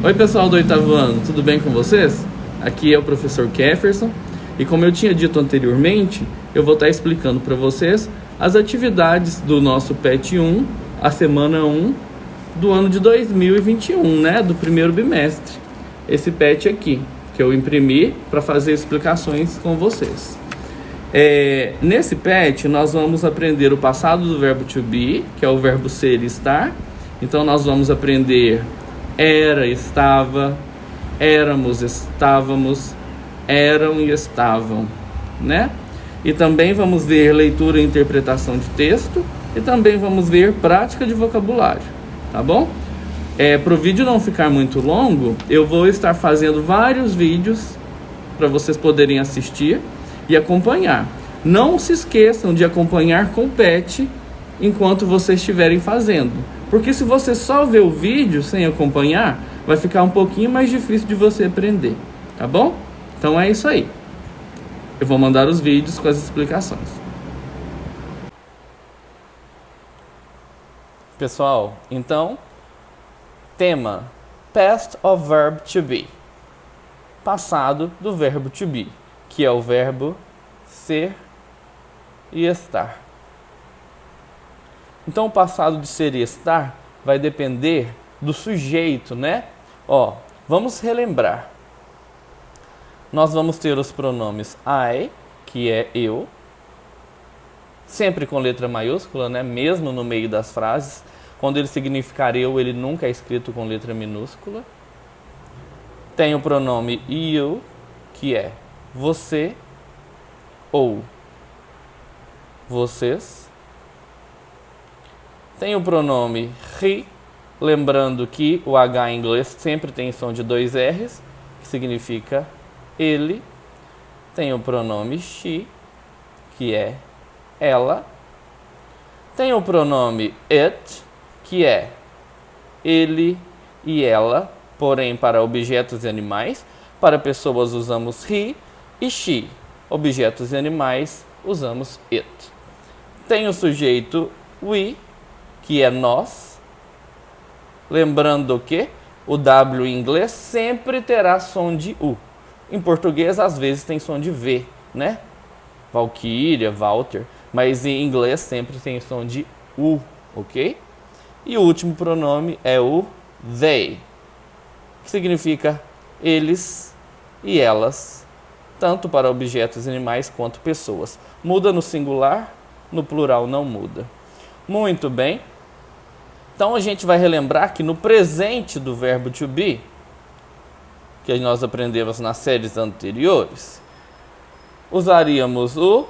Oi pessoal do oitavo ano, tudo bem com vocês? Aqui é o professor Kefferson e como eu tinha dito anteriormente, eu vou estar explicando para vocês as atividades do nosso PET 1, a semana 1 do ano de 2021, né, do primeiro bimestre. Esse PET aqui, que eu imprimi para fazer explicações com vocês. Nesse PET nós vamos aprender o passado do verbo to be, que é o verbo ser e estar. Então nós vamos aprender era, estava, éramos, estávamos, eram e estavam, né? E também vamos ver leitura e interpretação de texto e também vamos ver prática de vocabulário, tá bom? Para o vídeo não ficar muito longo, eu vou estar fazendo vários vídeos para vocês poderem assistir e acompanhar. Não se esqueçam de acompanhar com o PET enquanto vocês estiverem fazendo. Porque se você só ver o vídeo sem acompanhar, vai ficar um pouquinho mais difícil de você aprender, tá bom? Então é isso aí. Eu vou mandar os vídeos com as explicações. Pessoal, então, tema Past of Verb to Be. Passado do verbo to be, que é o verbo ser e estar. Então, o passado de ser e estar vai depender do sujeito, né? Vamos relembrar. Nós vamos ter os pronomes I, que é eu, sempre com letra maiúscula, né? Mesmo no meio das frases. Quando ele significar eu, ele nunca é escrito com letra minúscula. Tem o pronome you, que é você ou vocês. Tem o pronome he, lembrando que o H em inglês sempre tem som de dois R's, que significa ele. Tem o pronome she, que é ela. Tem o pronome it, que é ele e ela, porém para objetos e animais. Para pessoas usamos he e she. Objetos e animais usamos it. Tem o sujeito we, que é nós, lembrando que o W em inglês sempre terá som de U. Em português, às vezes, tem som de V, né? Valkyria, Walter, mas em inglês sempre tem som de U, ok? E o último pronome é o they, que significa eles e elas, tanto para objetos e animais quanto pessoas. Muda no singular, no plural não muda. Muito bem. Então a gente vai relembrar que no presente do verbo to be, que nós aprendemos nas séries anteriores, usaríamos o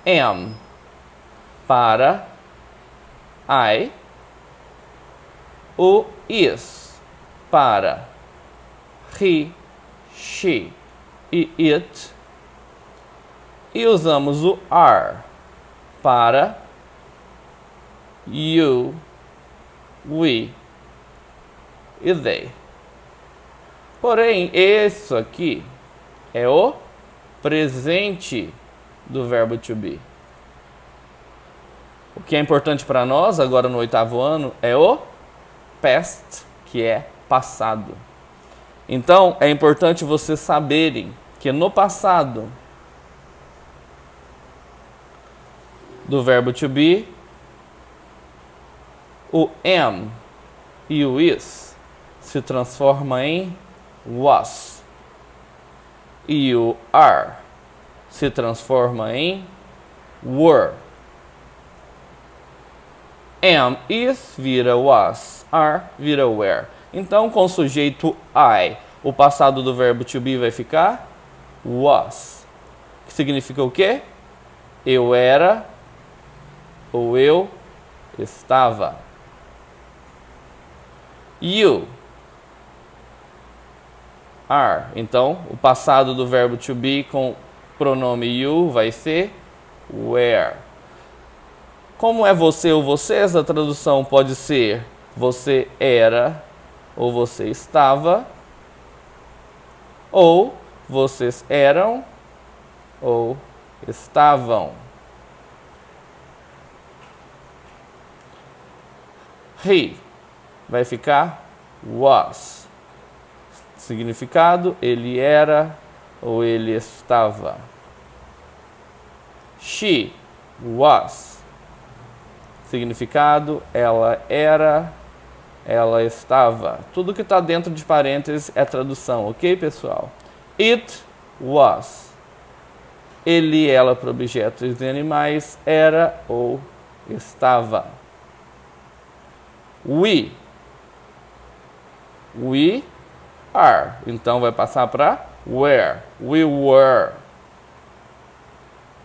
am para I, o is para he, she e it, e usamos o are para you, we e they. Porém, isso aqui é o presente do verbo to be. O que é importante para nós agora no oitavo ano é o past, que é passado. Então, é importante vocês saberem que no passado do verbo to be, o am e o is se transforma em was. E o are se transforma em were. Am, is vira was, are vira were. Então, com o sujeito I, o passado do verbo to be vai ficar was. Que significa o quê? Eu era ou eu estava. You are. Então, o passado do verbo to be com o pronome you vai ser were. Como é você ou vocês, a tradução pode ser você era ou você estava, ou vocês eram ou estavam. He vai ficar was. Significado: ele era ou ele estava. She was. Significado: ela era, ela estava. Tudo que está dentro de parênteses é tradução, ok, pessoal? It was. Ele, ela para objetos e animais era ou estava. We are. Então vai passar para were. We were.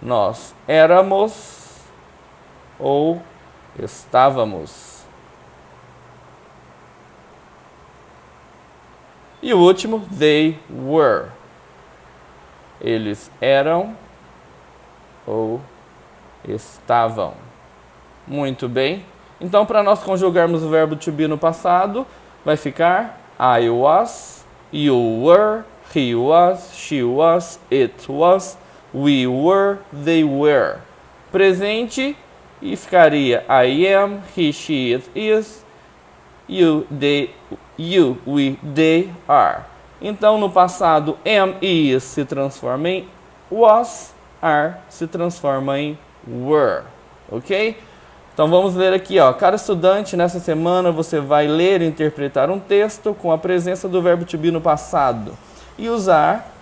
Nós éramos ou estávamos. E o último, they were. Eles eram ou estavam. Muito bem. Então, para nós conjugarmos o verbo to be no passado, vai ficar I was, you were, he was, she was, it was, we were, they were. Presente, e ficaria I am, he, she, it is, you, they, you, we, they are. Então, no passado, am e is se transforma em was, are se transforma em were. Ok? Então, vamos ler aqui, ó. Cada estudante, nessa semana, você vai ler e interpretar um texto com a presença do verbo to be no passado e usar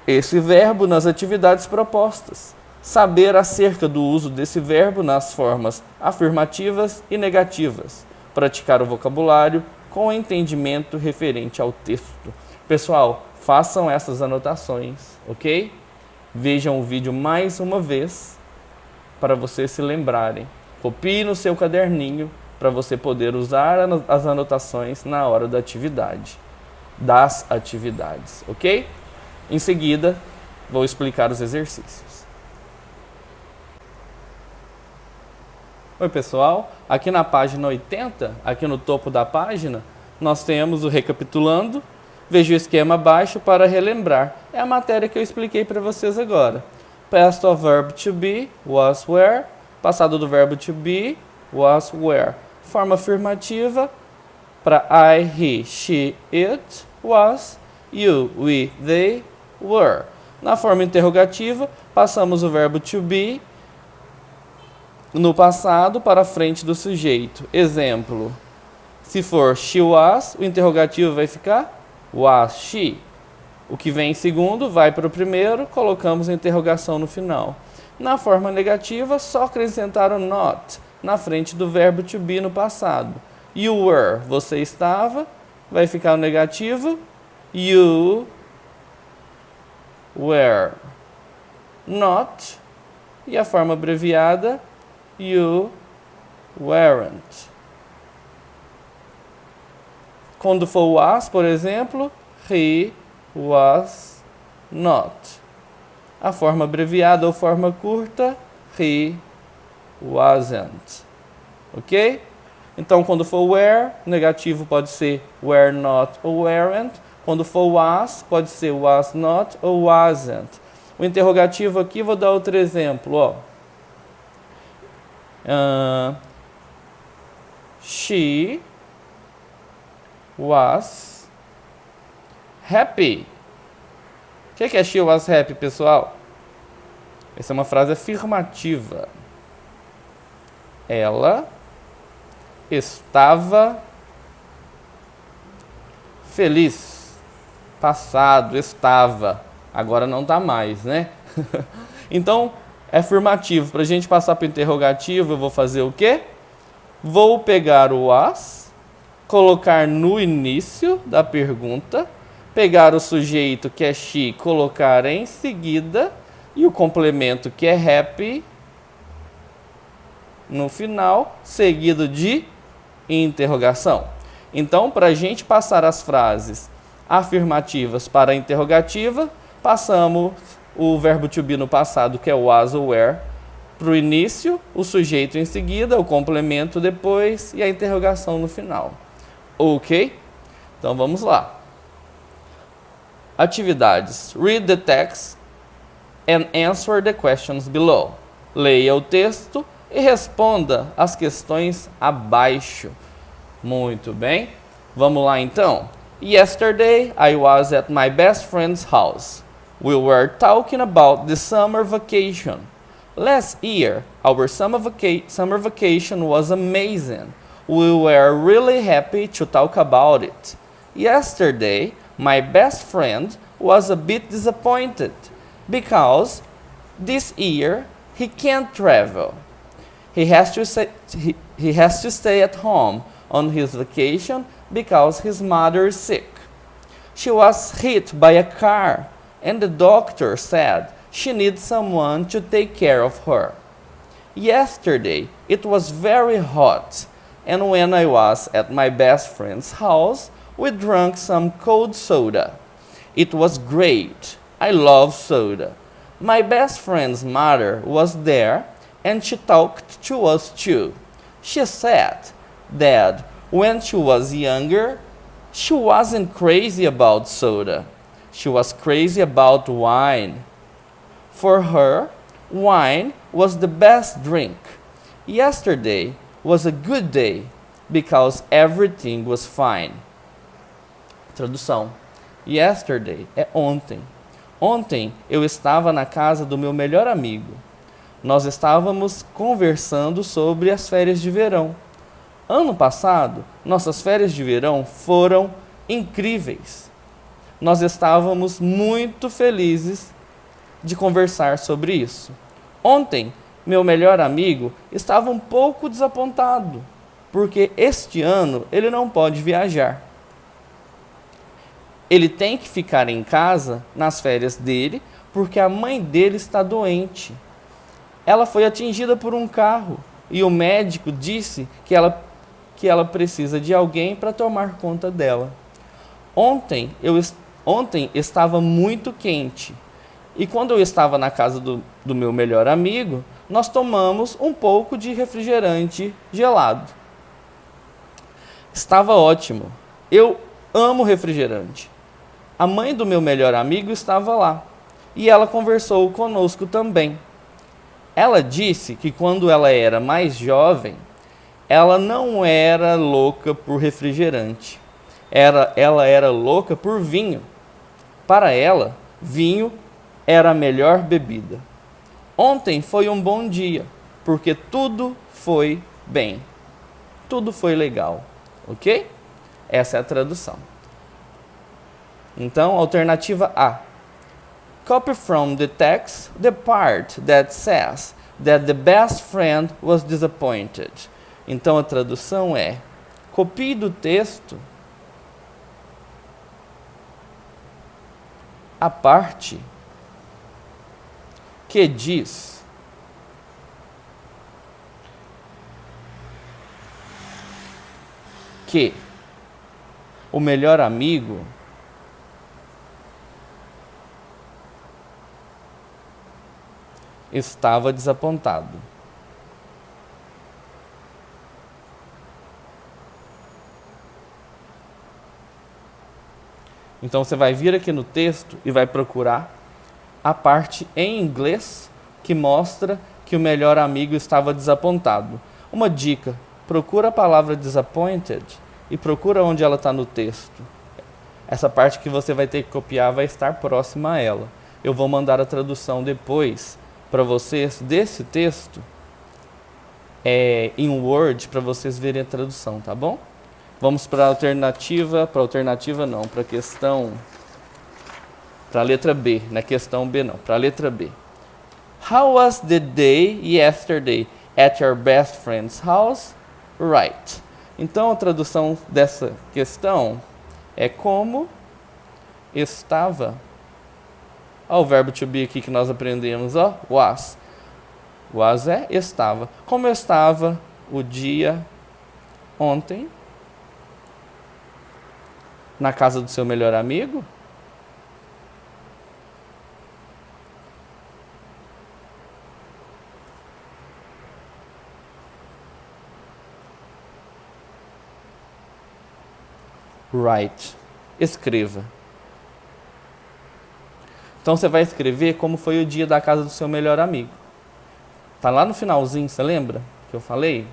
esse verbo nas atividades propostas. Saber acerca do uso desse verbo nas formas afirmativas e negativas. Praticar o vocabulário com entendimento referente ao texto. Pessoal, façam essas anotações, ok? Vejam o vídeo mais uma vez para vocês se lembrarem. Copie no seu caderninho para você poder usar as anotações na hora da atividade, das atividades, ok? Em seguida, vou explicar os exercícios. Oi, pessoal. Aqui na página 80, aqui no topo da página, nós temos o recapitulando. Veja o esquema abaixo para relembrar. É a matéria que eu expliquei para vocês agora. Past of verb to be, was, were. Passado do verbo to be, was, were. Forma afirmativa para I, he, she, it, was, you, we, they, were. Na forma interrogativa, passamos o verbo to be no passado para a frente do sujeito. Exemplo, se for she was, o interrogativo vai ficar was she. O que vem em segundo vai para o primeiro, colocamos a interrogação no final. Na forma negativa, só acrescentar o not na frente do verbo to be no passado. You were, você estava, vai ficar o negativo. You were not. E a forma abreviada, you weren't. Quando for was, por exemplo, he was not. A forma abreviada ou forma curta, he wasn't. Ok? Então, quando for were, negativo pode ser were not ou weren't. Quando for was, pode ser was not ou wasn't. O interrogativo aqui, vou dar outro exemplo. Ó. She was happy. O que é she was happy, pessoal? Essa é uma frase afirmativa. Ela estava feliz. Passado, estava. Agora não está mais, né? Então, é afirmativo. Para a gente passar para o interrogativo, eu vou fazer o quê? Vou pegar o was, colocar no início da pergunta, pegar o sujeito, que é she, colocar em seguida, e o complemento, que é happy, no final, seguido de interrogação. Então, para a gente passar as frases afirmativas para a interrogativa, passamos o verbo to be no passado, que é was ou were, para o início, o sujeito em seguida, o complemento depois e a interrogação no final. Ok? Então, vamos lá. Atividades. Read the text and answer the questions below. Leia o texto e responda as questões abaixo. Muito bem. Vamos lá então. Yesterday I was at my best friend's house. We were talking about the summer vacation. Last year, our summer vacation was amazing. We were really happy to talk about it. Yesterday, my best friend was a bit disappointed because this year he can't travel. He has to stay at home on his vacation because his mother is sick. She was hit by a car and the doctor said she needs someone to take care of her. Yesterday it was very hot, and when I was at my best friend's house, we drank some cold soda. It was great. I love soda. My best friend's mother was there and she talked to us too. She said that when she was younger, she wasn't crazy about soda. She was crazy about wine. For her, wine was the best drink. Yesterday was a good day because everything was fine. Tradução. Yesterday é ontem. Ontem eu estava na casa do meu melhor amigo. Nós estávamos conversando sobre as férias de verão. Ano passado, nossas férias de verão foram incríveis. Nós estávamos muito felizes de conversar sobre isso. Ontem, meu melhor amigo estava um pouco desapontado, porque este ano ele não pode viajar. Ele tem que ficar em casa nas férias dele, porque a mãe dele está doente. Ela foi atingida por um carro e o médico disse que ela precisa de alguém para tomar conta dela. Ontem estava muito quente e quando eu estava na casa do meu melhor amigo, nós tomamos um pouco de refrigerante gelado. Estava ótimo. Eu amo refrigerante. A mãe do meu melhor amigo estava lá e ela conversou conosco também. Ela disse que quando ela era mais jovem, ela não era louca por refrigerante. Ela era louca por vinho. Para ela, vinho era a melhor bebida. Ontem foi um bom dia, porque tudo foi bem. Tudo foi legal, ok? Essa é a tradução. Então, alternativa A. Copy from the text the part that says that the best friend was disappointed. Então, a tradução é: copie do texto a parte que diz que o melhor amigo estava desapontado. Então você vai vir aqui no texto e vai procurar a parte em inglês que mostra que o melhor amigo estava desapontado. Uma dica: procura a palavra disappointed e procura onde ela está no texto. Essa parte que você vai ter que copiar vai estar próxima a ela. Eu vou mandar a tradução depois para vocês desse texto em Word para vocês verem a tradução, tá bom? Vamos para a letra B, na questão B não, para a letra B. How was the day yesterday at your best friend's house? Right. Então a tradução dessa questão é como estava. Olha o verbo to be aqui que nós aprendemos, ó, was. Was é estava. Como estava o dia ontem na casa do seu melhor amigo? Write. Escreva. Então você vai escrever como foi o dia da casa do seu melhor amigo. Tá lá no finalzinho, você lembra que eu falei?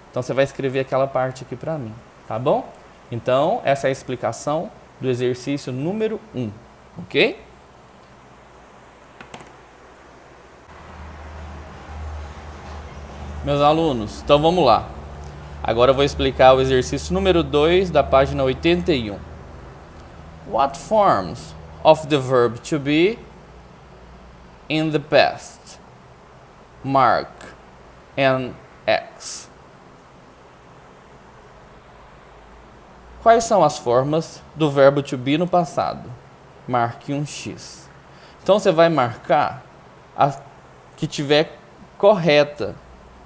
Então você vai escrever aquela parte aqui para mim, tá bom? Então, essa é a explicação do exercício número 1, ok? Meus alunos, então vamos lá. Agora eu vou explicar o exercício número 2 da página 81. What forms of the verb to be in the past mark an X? Quais são as formas do verbo to be no passado? Marque um X. Então você vai marcar a que tiver correta,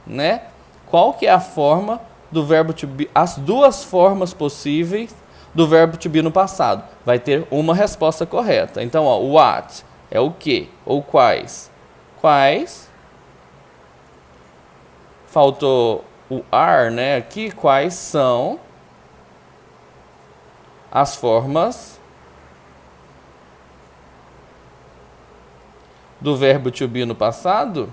né? Qual que é a forma do verbo to be, as duas formas possíveis do verbo to be no passado. Vai ter uma resposta correta. Então, ó, what é o que ou quais. Quais. Faltou o are, né? Aqui, quais são as formas do verbo to be no passado?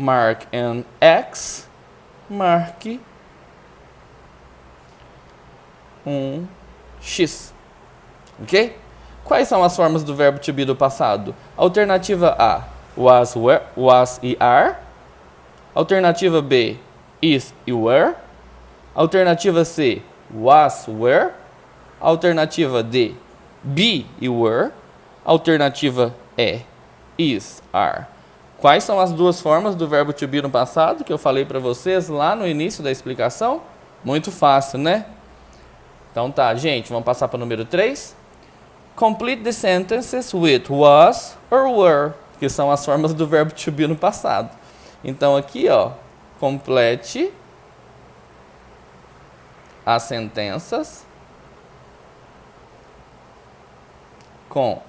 Mark an X, marque um X. Ok? Quais são as formas do verbo to be do passado? Alternativa A, was, were, was e are. Alternativa B, is e were. Alternativa C, was, were. Alternativa D, be e were. Alternativa E, is, are. Quais são as duas formas do verbo to be no passado que eu falei para vocês lá no início da explicação? Muito fácil, né? Então tá, gente, vamos passar para o número 3. Complete the sentences with was or were, que são as formas do verbo to be no passado. Então aqui, ó, complete as sentenças com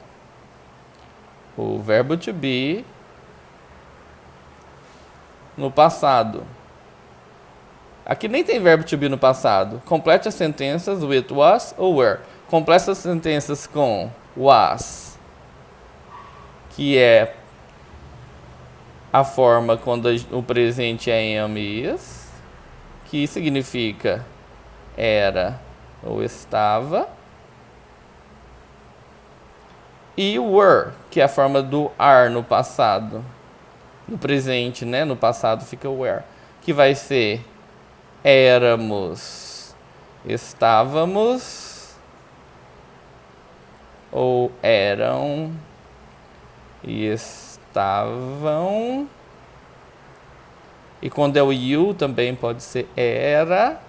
o verbo to be no passado. Aqui nem tem verbo to be no passado. Complete as sentenças with was ou were. Complete as sentenças com was, que é a forma quando o presente é am is, que significa era ou estava. E were, que é a forma do are no passado. No presente, né? No passado fica were, que vai ser éramos, estávamos, ou eram e estavam. E quando é o you também pode ser era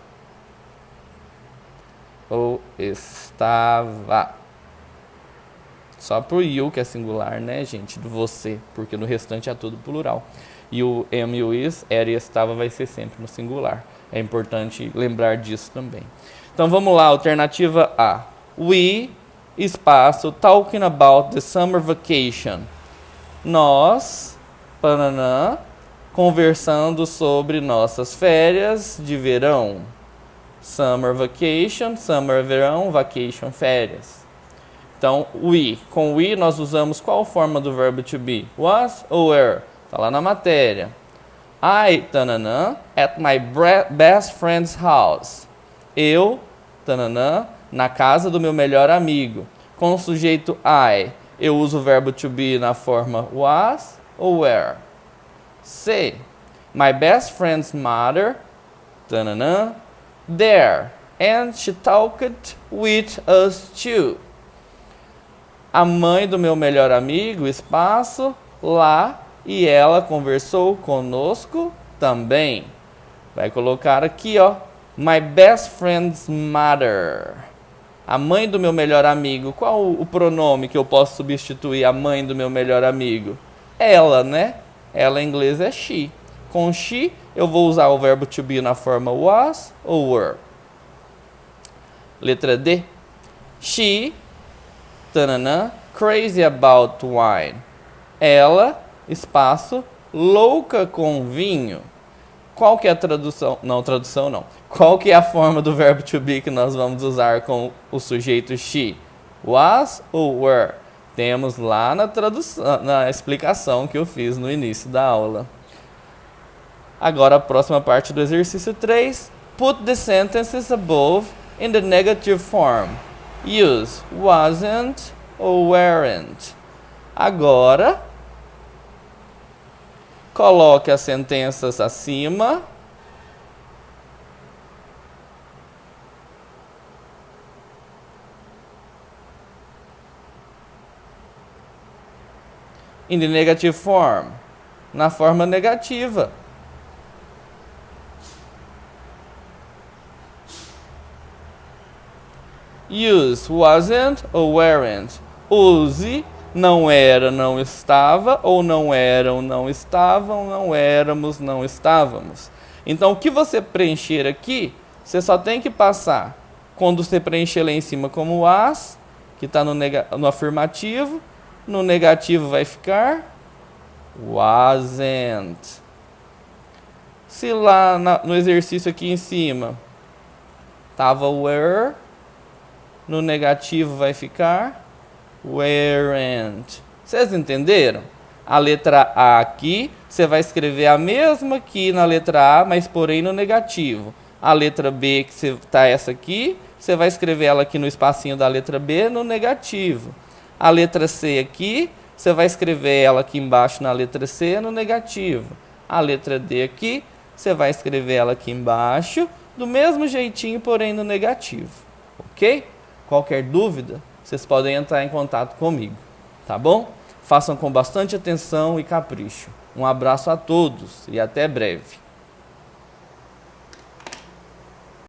ou estava. Só pro you que é singular, né, gente? Do você, porque no restante é tudo plural. E o am, you, is, era e estava vai ser sempre no singular. É importante lembrar disso também. Então vamos lá, alternativa A. We, espaço, talking about the summer vacation. Nós, pananã, conversando sobre nossas férias de verão. Summer vacation, summer verão, vacation vacation. Então, we. Com we, nós usamos qual forma do verbo to be? Was ou were? Está lá na matéria. I, tananã, at my best friend's house. Eu, tananã, na casa do meu melhor amigo. Com o sujeito I, eu uso o verbo to be na forma was ou were? C. My best friend's mother, tananã, there. And she talked with us too. A mãe do meu melhor amigo, espaço, lá, e ela conversou conosco também. Vai colocar aqui, ó, my best friend's mother. A mãe do meu melhor amigo. Qual o pronome que eu posso substituir a mãe do meu melhor amigo? Ela, né? Ela em inglês é she. Com she, eu vou usar o verbo to be na forma was ou were. Letra D. She, tananã, crazy about wine. Ela, espaço, louca com vinho. Qual que é a tradução? Não, tradução não. Qual que é a forma do verbo to be que nós vamos usar com o sujeito she? Was ou were? Temos lá na tradução, na explicação que eu fiz no início da aula. Agora a próxima parte do exercício 3. Put the sentences above in the negative form. Use wasn't ou weren't. Agora, coloque as sentenças acima. In the negative form. Na forma negativa. Use wasn't ou weren't. Use não era, não estava, ou não eram, não estavam, não éramos, não estávamos. Então, o que você preencher aqui, você só tem que passar quando você preencher lá em cima como as, que está no afirmativo, no negativo vai ficar wasn't. Se lá no exercício aqui em cima estava were, no negativo vai ficar weren't. Vocês entenderam? A letra A aqui, você vai escrever a mesma que na letra A, mas porém no negativo. A letra B, que está essa aqui, você vai escrever ela aqui no espacinho da letra B, no negativo. A letra C aqui, você vai escrever ela aqui embaixo na letra C, no negativo. A letra D aqui, você vai escrever ela aqui embaixo, do mesmo jeitinho, porém no negativo. Ok? Qualquer dúvida, vocês podem entrar em contato comigo, tá bom? Façam com bastante atenção e capricho. Um abraço a todos e até breve.